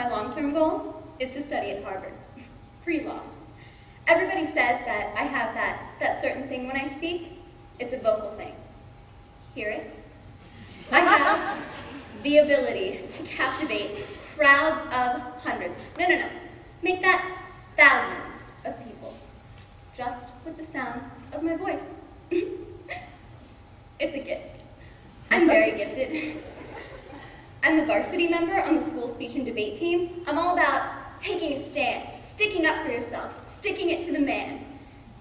My long-term goal is to study at Harvard, pre-law. Everybody says that I have that certain thing when I speak. It's a vocal thing. Hear it? I have the ability to captivate crowds of hundreds. No. Make that thousands of people, just with the sound of my voice. It's a gift. I'm very gifted. I'm a varsity member on the school speech and debate team. I'm all about taking a stance, sticking up for yourself, sticking it to the man.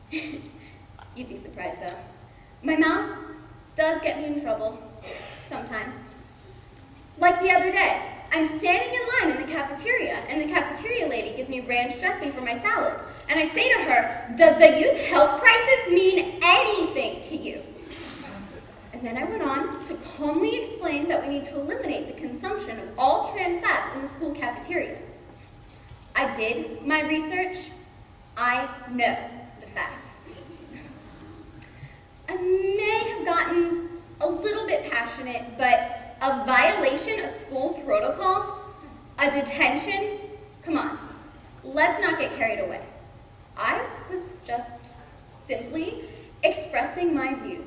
You'd be surprised though. My mouth does get me in trouble, sometimes. Like the other day, I'm standing in line in the cafeteria, and the cafeteria lady gives me ranch dressing for my salad. And I say to her, "Does the youth health crisis mean anything to you?" And then I went on to calmly explain that we need to eliminate the consumption of all trans fats in the school cafeteria. I did my research. I know the facts. I may have gotten a little bit passionate, but a violation of school protocol, a detention, come on, let's not get carried away. I was just simply expressing my views.